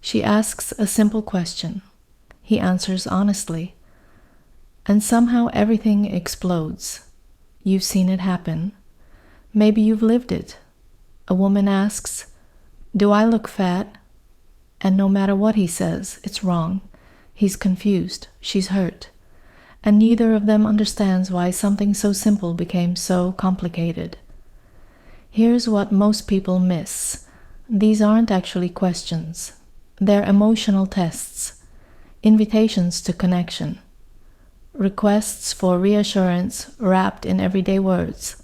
She asks a simple question. He answers honestly. And somehow everything explodes. You've seen it happen. Maybe you've lived it. A woman asks, "Do I look fat?" And no matter what he says, it's wrong. He's confused. She's hurt. And neither of them understands why something so simple became so complicated. Here's what most people miss. These aren't actually questions. They're emotional tests, invitations to connection, requests for reassurance wrapped in everyday words.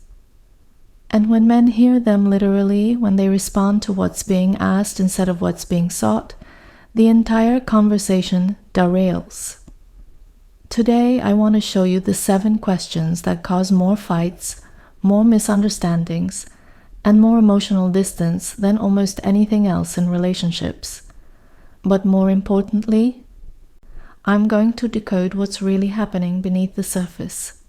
And when men hear them literally, when they respond to what's being asked instead of what's being sought, the entire conversation derails. Today, I want to show you the 7 questions that cause more fights, more misunderstandings, and more emotional distance than almost anything else in relationships. But more importantly, I'm going to decode what's really happening beneath the surface.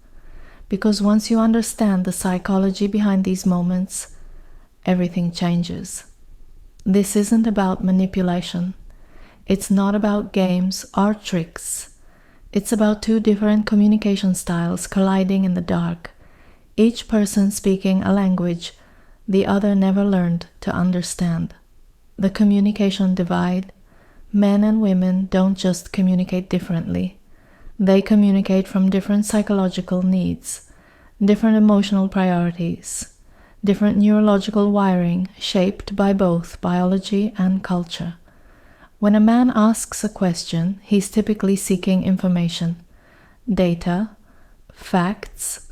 Because once you understand the psychology behind these moments, everything changes. This isn't about manipulation. It's not about games or tricks. It's about 2 different communication styles colliding in the dark, each person speaking a language the other never learned to understand. The communication divide. Men and women don't just communicate differently. They communicate from different psychological needs, different emotional priorities, different neurological wiring shaped by both biology and culture. When a man asks a question, he's typically seeking information, data, facts,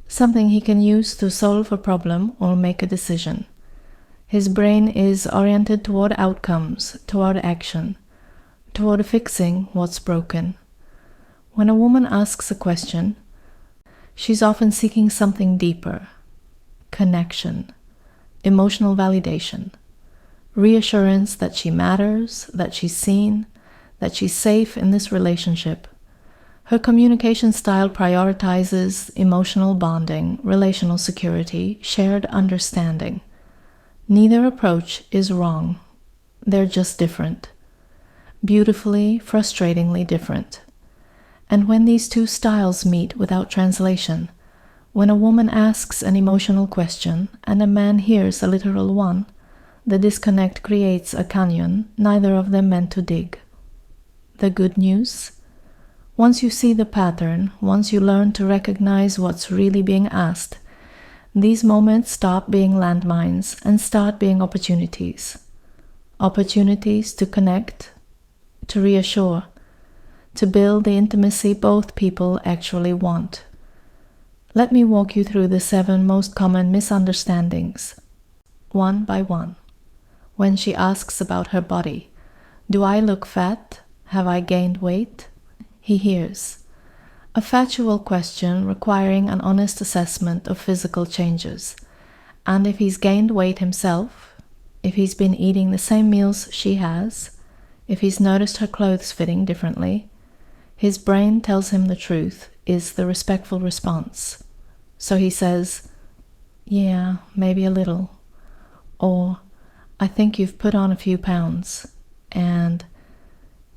something he can use to solve a problem or make a decision. His brain is oriented toward outcomes, toward action, toward fixing what's broken. When a woman asks a question, she's often seeking something deeper: connection, emotional validation, reassurance that she matters, that she's seen, that she's safe in this relationship. Her communication style prioritizes emotional bonding, relational security, shared understanding. Neither approach is wrong. They're just different. Beautifully, frustratingly different. And when these 2 styles meet without translation, when a woman asks an emotional question and a man hears a literal one, the disconnect creates a canyon neither of them meant to dig. The good news? Once you see the pattern, once you learn to recognize what's really being asked, these moments stop being landmines and start being opportunities. Opportunities to connect, to reassure, to build the intimacy both people actually want. Let me walk you through the 7 most common misunderstandings, one by one. When she asks about her body, "Do I look fat? Have I gained weight?" He hears. A factual question requiring an honest assessment of physical changes. And if he's gained weight himself, if he's been eating the same meals she has, if he's noticed her clothes fitting differently, his brain tells him the truth is the respectful response. So he says, "Yeah, maybe a little." Or, "I think you've put on a few pounds." And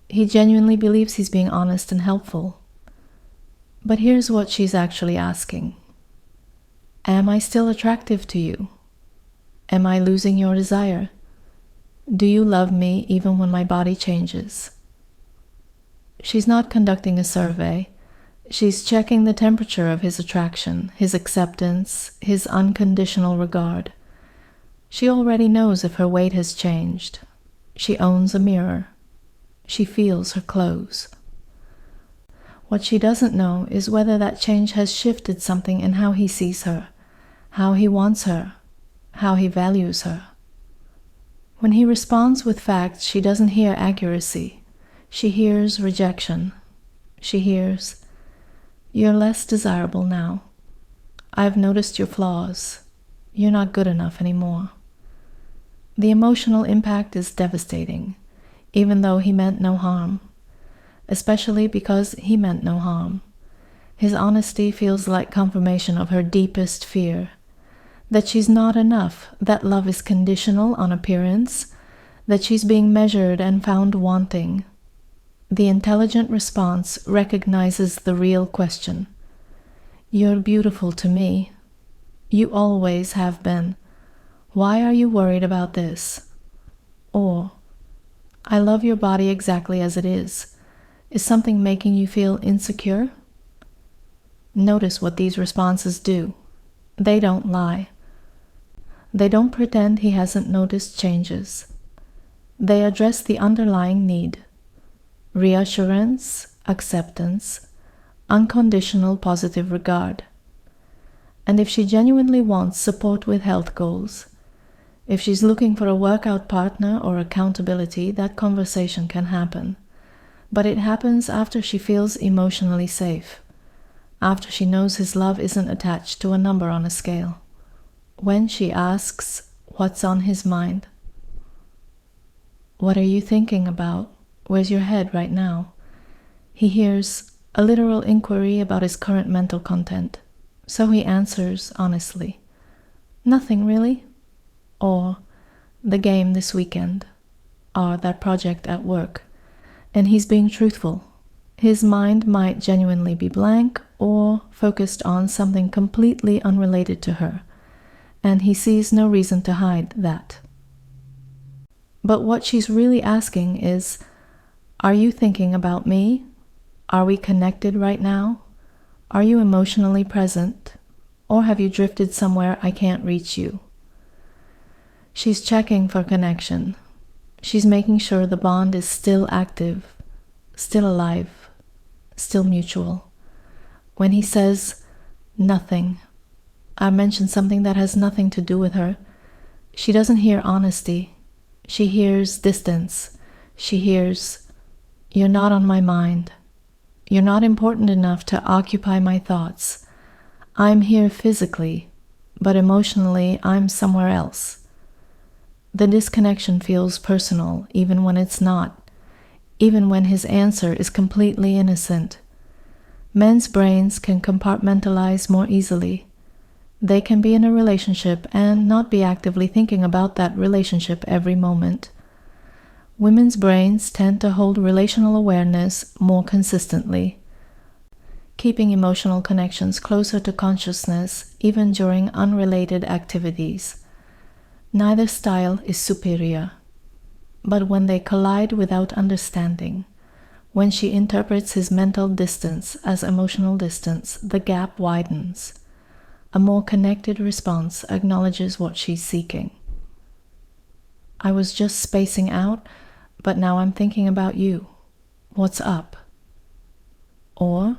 he genuinely believes he's being honest and helpful. But here's what she's actually asking. Am I still attractive to you? Am I losing your desire? Do you love me even when my body changes? She's not conducting a survey. She's checking the temperature of his attraction, his acceptance, his unconditional regard. She already knows if her weight has changed. She owns a mirror. She feels her clothes. What she doesn't know is whether that change has shifted something in how he sees her, how he wants her, how he values her. When he responds with facts, she doesn't hear accuracy. She hears rejection. She hears, "You're less desirable now. I've noticed your flaws. You're not good enough anymore." The emotional impact is devastating, even though he meant no harm, especially because he meant no harm. His honesty feels like confirmation of her deepest fear, that she's not enough, that love is conditional on appearance, that she's being measured and found wanting. The intelligent response recognizes the real question. You're beautiful to me. You always have been. Why are you worried about this? Or, I love your body exactly as it is. Is something making you feel insecure? Notice what these responses do. They don't lie. They don't pretend he hasn't noticed changes. They address the underlying need. Reassurance, acceptance, unconditional positive regard. And if she genuinely wants support with health goals, if she's looking for a workout partner or accountability, that conversation can happen. But it happens after she feels emotionally safe, after she knows his love isn't attached to a number on a scale. When she asks, what's on his mind? What are you thinking about? Where's your head right now? He hears a literal inquiry about his current mental content, so he answers honestly, nothing really. Or the game this weekend, or that project at work. And he's being truthful. His mind might genuinely be blank or focused on something completely unrelated to her, and he sees no reason to hide that. But what she's really asking is, are you thinking about me? Are we connected right now? Are you emotionally present? Or have you drifted somewhere I can't reach you? She's checking for connection. She's making sure the bond is still active, still alive, still mutual. When he says, nothing, I mentioned something that has nothing to do with her, she doesn't hear honesty. She hears distance. She hears, you're not on my mind. You're not important enough to occupy my thoughts. I'm here physically, but emotionally I'm somewhere else. The disconnection feels personal, even when it's not, even when his answer is completely innocent. Men's brains can compartmentalize more easily. They can be in a relationship and not be actively thinking about that relationship every moment. Women's brains tend to hold relational awareness more consistently, keeping emotional connections closer to consciousness even during unrelated activities. Neither style is superior, but when they collide without understanding, when she interprets his mental distance as emotional distance, the gap widens. A more connected response acknowledges what she's seeking. I was just spacing out, but now I'm thinking about you. What's up? Or,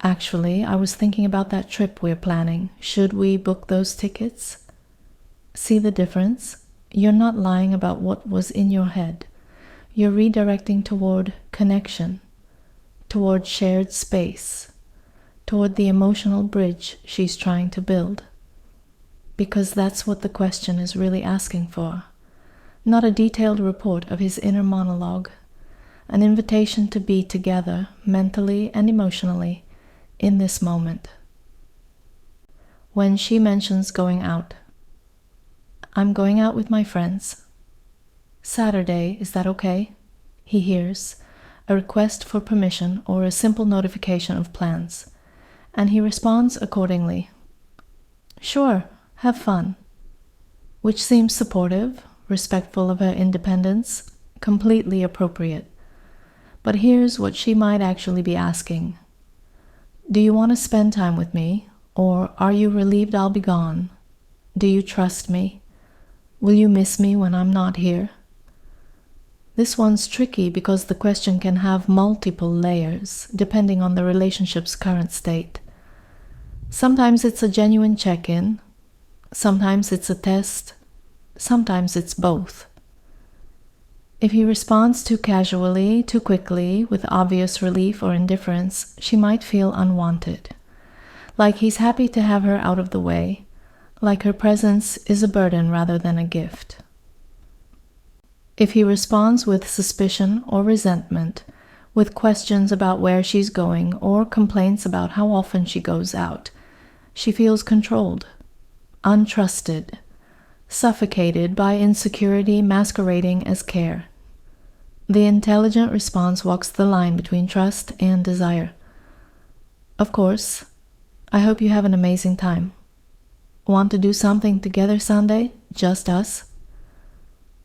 actually, I was thinking about that trip we're planning. Should we book those tickets? See the difference? You're not lying about what was in your head. You're redirecting toward connection, toward shared space, toward the emotional bridge she's trying to build. Because that's what the question is really asking for. Not a detailed report of his inner monologue, an invitation to be together mentally and emotionally in this moment. When she mentions going out, I'm going out with my friends. Saturday, is that okay? He hears a request for permission or a simple notification of plans, and he responds accordingly. Sure, have fun. Which seems supportive, respectful of her independence, completely appropriate. But here's what she might actually be asking. Do you want to spend time with me, or are you relieved I'll be gone? Do you trust me? Will you miss me when I'm not here? This one's tricky because the question can have multiple layers, depending on the relationship's current state. Sometimes it's a genuine check-in, sometimes it's a test, sometimes it's both. If he responds too casually, too quickly, with obvious relief or indifference, she might feel unwanted, like he's happy to have her out of the way, like her presence is a burden rather than a gift. If he responds with suspicion or resentment, with questions about where she's going or complaints about how often she goes out, she feels controlled, untrusted, suffocated by insecurity masquerading as care. The intelligent response walks the line between trust and desire. Of course, I hope you have an amazing time. Want to do something together Sunday? Just us?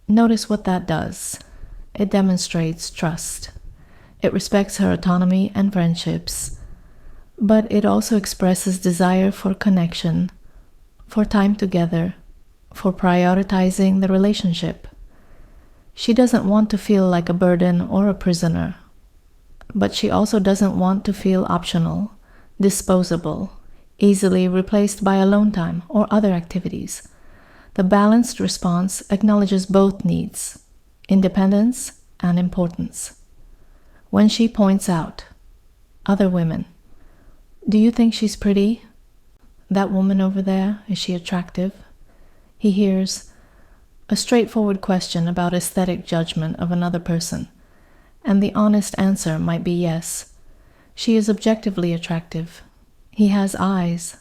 Notice what that does. It demonstrates trust. It respects her autonomy and friendships. But it also expresses desire for connection, for time together, for prioritizing the relationship. She doesn't want to feel like a burden or a prisoner, but she also doesn't want to feel optional, disposable, easily replaced by alone time or other activities. The balanced response acknowledges both needs, independence and importance. When she points out, other women, do you think she's pretty? That woman over there, is she attractive? He hears a straightforward question about aesthetic judgment of another person, and the honest answer might be yes. She is objectively attractive. He has eyes.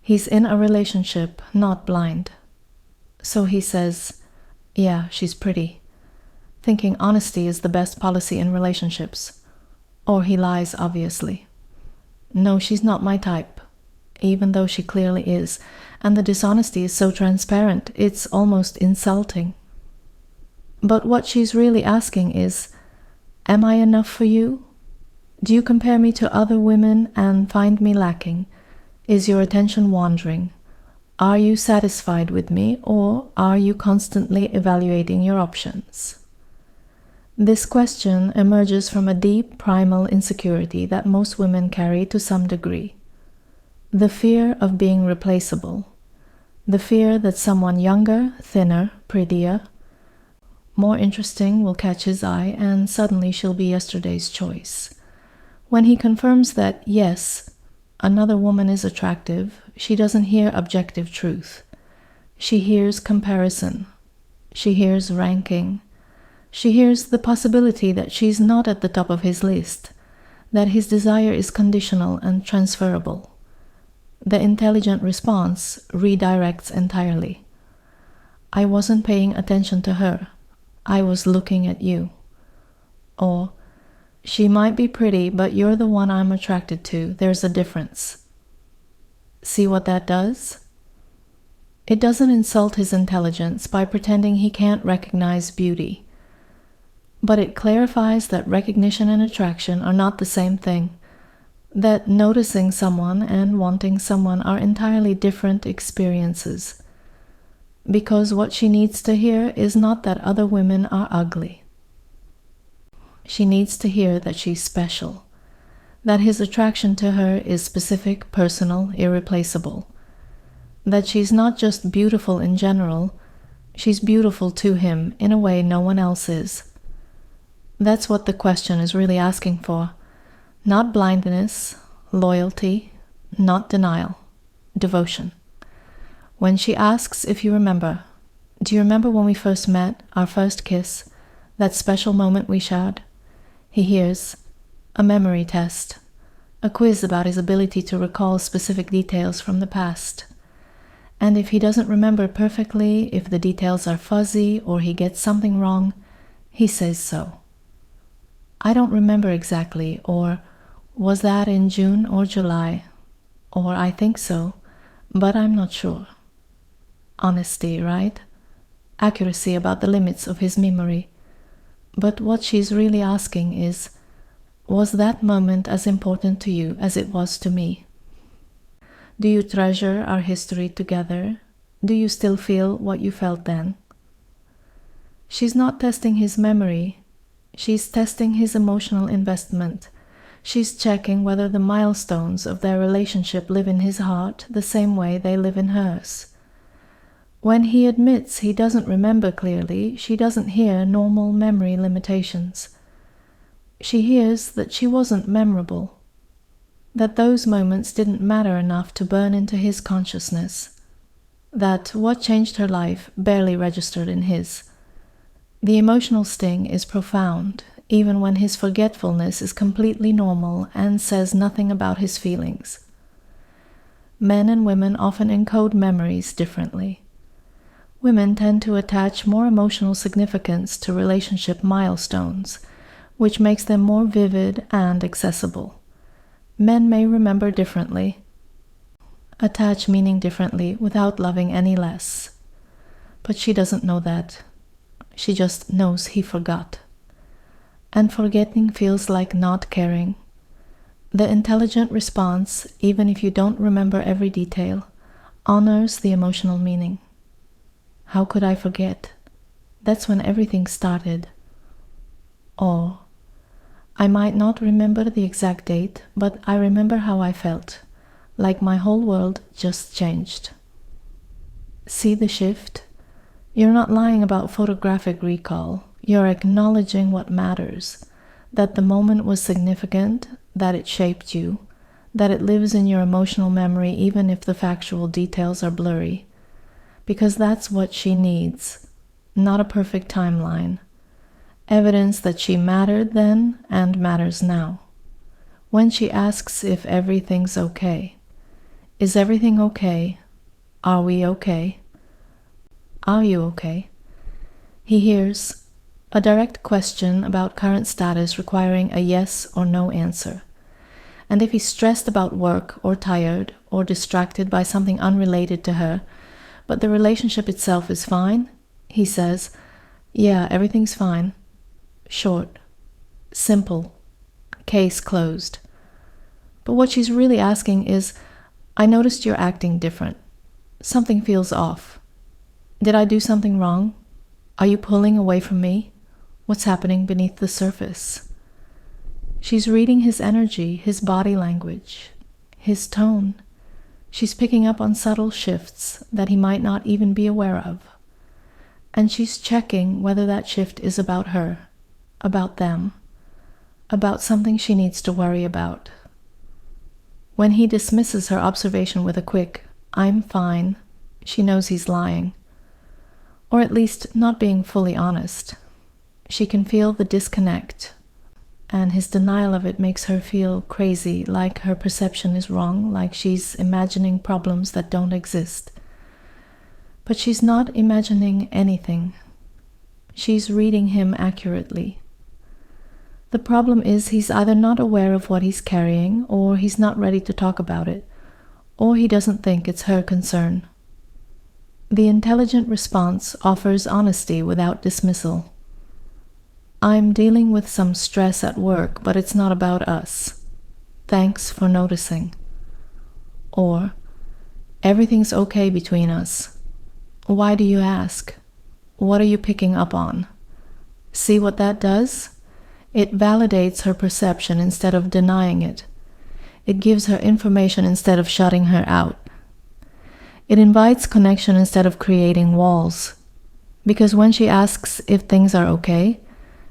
He's in a relationship, not blind. So he says, yeah, she's pretty, thinking honesty is the best policy in relationships. Or he lies, obviously. No, she's not my type, even though she clearly is, and the dishonesty is so transparent, it's almost insulting. But what she's really asking is, am I enough for you? Do you compare me to other women and find me lacking? Is your attention wandering? Are you satisfied with me, or are you constantly evaluating your options? This question emerges from a deep primal insecurity that most women carry to some degree. The fear of being replaceable. The fear that someone younger, thinner, prettier, more interesting will catch his eye and suddenly she'll be yesterday's choice. When he confirms that, yes, another woman is attractive, she doesn't hear objective truth. She hears comparison. She hears ranking. She hears the possibility that she's not at the top of his list, that his desire is conditional and transferable. The intelligent response redirects entirely. I wasn't paying attention to her. I was looking at you. Or, she might be pretty, but you're the one I'm attracted to. There's a difference. See what that does? It doesn't insult his intelligence by pretending he can't recognize beauty. But it clarifies that recognition and attraction are not the same thing, that noticing someone and wanting someone are entirely different experiences. Because what she needs to hear is not that other women are ugly. She needs to hear that she's special, that his attraction to her is specific, personal, irreplaceable, that she's not just beautiful in general, she's beautiful to him in a way no one else is. That's what the question is really asking for. Not blindness, loyalty, not denial, devotion. When she asks if you remember, do you remember when we first met, our first kiss, that special moment we shared? He hears a memory test, a quiz about his ability to recall specific details from the past. And if he doesn't remember perfectly, if the details are fuzzy or he gets something wrong, he says so. I don't remember exactly, or was that in June or July, or I think so, but I'm not sure. Honesty, right? Accuracy about the limits of his memory. But what she's really asking is, was that moment as important to you as it was to me? Do you treasure our history together? Do you still feel what you felt then? She's not testing his memory. She's testing his emotional investment. She's checking whether the milestones of their relationship live in his heart the same way they live in hers. When he admits he doesn't remember clearly, she doesn't hear normal memory limitations. She hears that she wasn't memorable, that those moments didn't matter enough to burn into his consciousness, that what changed her life barely registered in his. The emotional sting is profound, even when his forgetfulness is completely normal and says nothing about his feelings. Men and women often encode memories differently. Women tend to attach more emotional significance to relationship milestones, which makes them more vivid and accessible. Men may remember differently, attach meaning differently without loving any less. But she doesn't know that. She just knows he forgot. And forgetting feels like not caring. The intelligent response, even if you don't remember every detail, honors the emotional meaning. How could I forget? That's when everything started. Or, I might not remember the exact date, but I remember how I felt, like my whole world just changed. See the shift? You're not lying about photographic recall. You're acknowledging what matters, that the moment was significant, that it shaped you, that it lives in your emotional memory even if the factual details are blurry. Because that's what she needs, not a perfect timeline. Evidence that she mattered then and matters now. When she asks if everything's okay, is everything okay? Are we okay? Are you okay? He hears a direct question about current status requiring a yes or no answer. And if he's stressed about work or tired or distracted by something unrelated to her, but the relationship itself is fine, he says, yeah, everything's fine. Short, simple, case closed. But what she's really asking is, I noticed you're acting different. Something feels off. Did I do something wrong? Are you pulling away from me? What's happening beneath the surface? She's reading his energy, his body language, his tone. She's picking up on subtle shifts that he might not even be aware of. And she's checking whether that shift is about her, about them, about something she needs to worry about. When he dismisses her observation with a quick, I'm fine, she knows he's lying. Or at least not being fully honest. She can feel the disconnect, and his denial of it makes her feel crazy, like her perception is wrong, like she's imagining problems that don't exist. But she's not imagining anything. She's reading him accurately. The problem is he's either not aware of what he's carrying, or he's not ready to talk about it, or he doesn't think it's her concern. The intelligent response offers honesty without dismissal. I'm dealing with some stress at work, but it's not about us. Thanks for noticing. Or, everything's okay between us. Why do you ask? What are you picking up on? See what that does? It validates her perception instead of denying it. It gives her information instead of shutting her out. It invites connection instead of creating walls. Because when she asks if things are okay,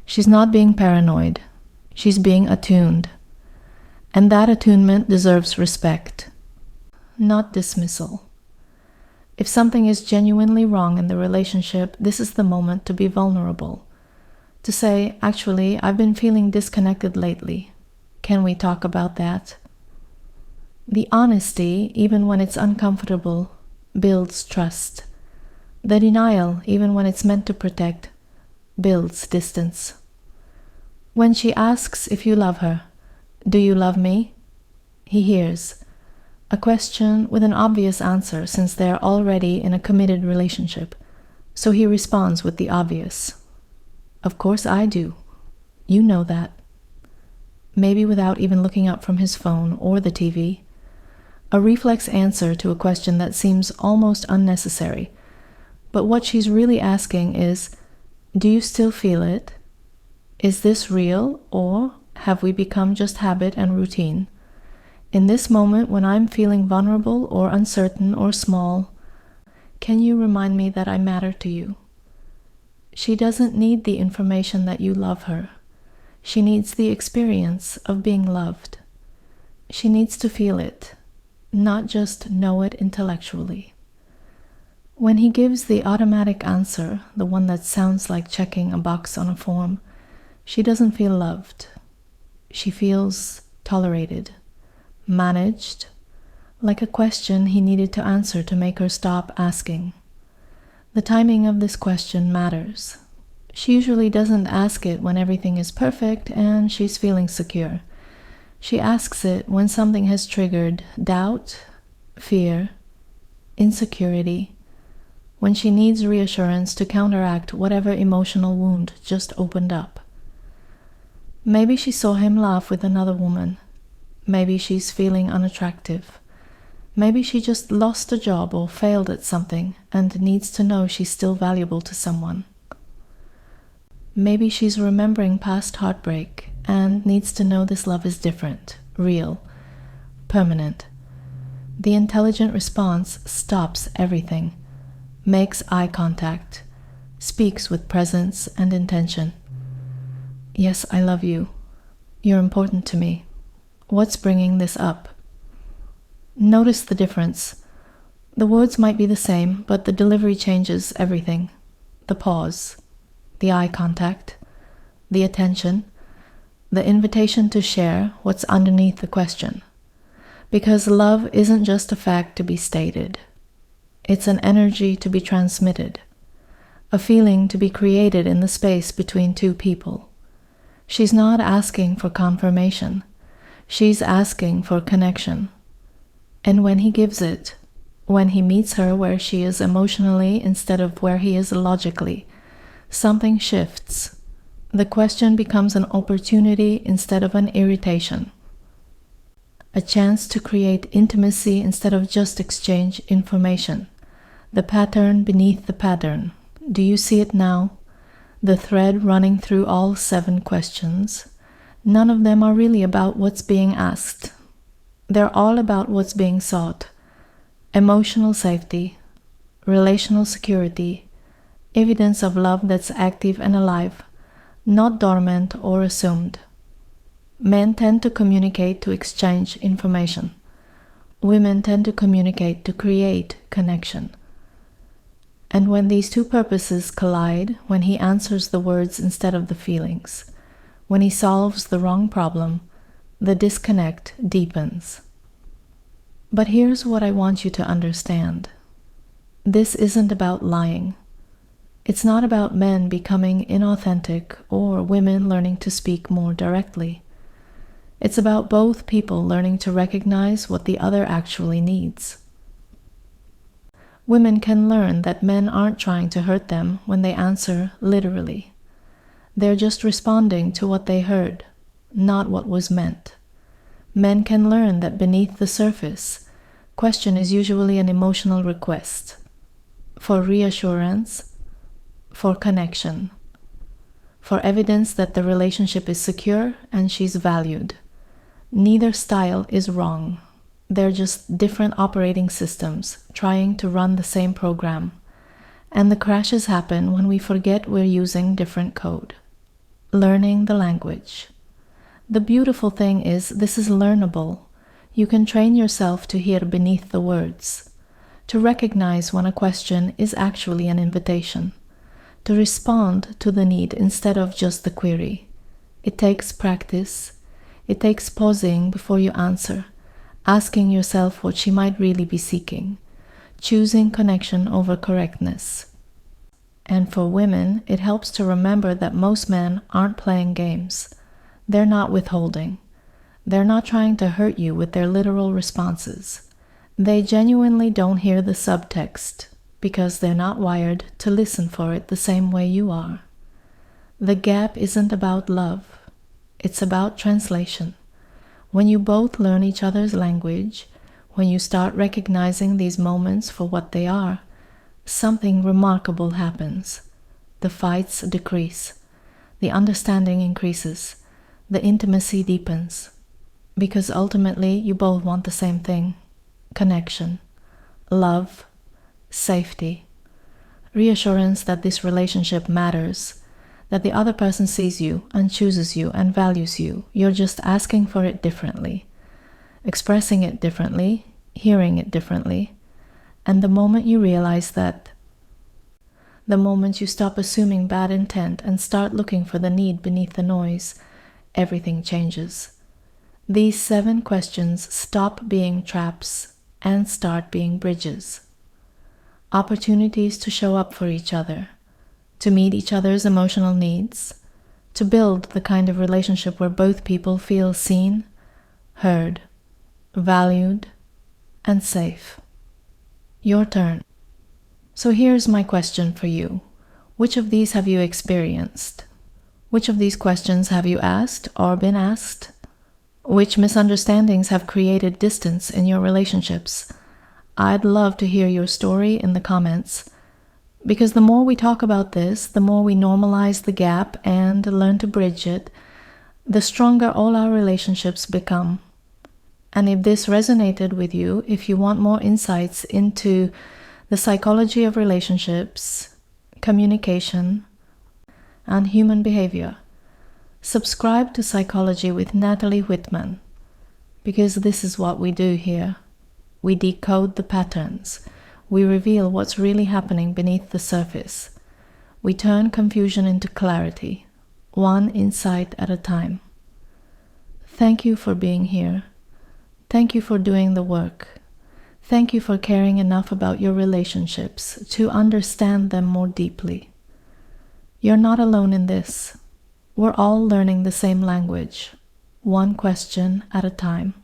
she's not being paranoid. She's being attuned. And that attunement deserves respect, not dismissal. If something is genuinely wrong in the relationship, this is the moment to be vulnerable. To say, actually, I've been feeling disconnected lately. Can we talk about that? The honesty, even when it's uncomfortable, builds trust. The denial, even when it's meant to protect, builds distance. When she asks if you love her, do you love me? He hears a question with an obvious answer since they're already in a committed relationship. So he responds with the obvious. Of course I do. You know that. Maybe without even looking up from his phone or the TV. A reflex answer to a question that seems almost unnecessary. But what she's really asking is, do you still feel it? Is this real, or have we become just habit and routine? In this moment when I'm feeling vulnerable or uncertain or small, can you remind me that I matter to you? She doesn't need the information that you love her. She needs the experience of being loved. She needs to feel it, not just know it intellectually. When he gives the automatic answer, the one that sounds like checking a box on a form, she doesn't feel loved. She feels tolerated, managed, like a question he needed to answer to make her stop asking. The timing of this question matters. She usually doesn't ask it when everything is perfect and she's feeling secure. She asks it when something has triggered doubt, fear, insecurity, when she needs reassurance to counteract whatever emotional wound just opened up. Maybe she saw him laugh with another woman. Maybe she's feeling unattractive. Maybe she just lost a job or failed at something and needs to know she's still valuable to someone. Maybe she's remembering past heartbreak and needs to know this love is different, real, permanent. The intelligent response stops everything, makes eye contact, speaks with presence and intention. Yes, I love you. You're important to me. What's bringing this up? Notice the difference. The words might be the same, but the delivery changes everything. The pause, the eye contact, the attention, the invitation to share what's underneath the question. Because love isn't just a fact to be stated. It's an energy to be transmitted, a feeling to be created in the space between two people. She's not asking for confirmation. She's asking for connection. And when he gives it, when he meets her where she is emotionally instead of where he is logically, something shifts. The question becomes an opportunity instead of an irritation. A chance to create intimacy instead of just exchange information. The pattern beneath the pattern. Do you see it now? The thread running through all 7 questions. None of them are really about what's being asked. They're all about what's being sought. Emotional safety, relational security, evidence of love that's active and alive, not dormant or assumed. Men tend to communicate to exchange information. Women tend to communicate to create connection. And when these two purposes collide, when he answers the words instead of the feelings, when he solves the wrong problem, the disconnect deepens. But here's what I want you to understand. This isn't about lying. It's not about men becoming inauthentic or women learning to speak more directly. It's about both people learning to recognize what the other actually needs. Women can learn that men aren't trying to hurt them when they answer literally. They're just responding to what they heard, not what was meant. Men can learn that beneath the surface, question is usually an emotional request for reassurance, for connection, for evidence that the relationship is secure and she's valued. Neither style is wrong. They're just different operating systems trying to run the same program. And the crashes happen when we forget we're using different code. Learning the language. The beautiful thing is this is learnable. You can train yourself to hear beneath the words, to recognize when a question is actually an invitation, to respond to the need instead of just the query. It takes practice. It takes pausing before you answer, asking yourself what she might really be seeking, choosing connection over correctness. And for women, it helps to remember that most men aren't playing games. They're not withholding. They're not trying to hurt you with their literal responses. They genuinely don't hear the subtext because they're not wired to listen for it the same way you are. The gap isn't about love. It's about translation. When you both learn each other's language, when you start recognizing these moments for what they are, something remarkable happens. The fights decrease. The understanding increases. The intimacy deepens. Because ultimately you both want the same thing. Connection, love, safety, reassurance that this relationship matters, that the other person sees you and chooses you and values you. You're just asking for it differently, expressing it differently, hearing it differently. And the moment you realize that, the moment you stop assuming bad intent and start looking for the need beneath the noise, everything changes. These 7 questions stop being traps and start being bridges. opportunities to show up for each other, to meet each other's emotional needs, to build the kind of relationship where both people feel seen, heard, valued, and safe. Your turn. So here's my question for you. Which of these have you experienced? Which of these questions have you asked or been asked? Which misunderstandings have created distance in your relationships? I'd love to hear your story in the comments, because the more we talk about this, the more we normalize the gap and learn to bridge it, the stronger all our relationships become. And if this resonated with you, if you want more insights into the psychology of relationships, communication, and human behavior, subscribe to Psychology with Natalie Whitman, because this is what we do here. We decode the patterns. We reveal what's really happening beneath the surface. We turn confusion into clarity, one insight at a time. Thank you for being here. Thank you for doing the work. Thank you for caring enough about your relationships to understand them more deeply. You're not alone in this. We're all learning the same language, one question at a time.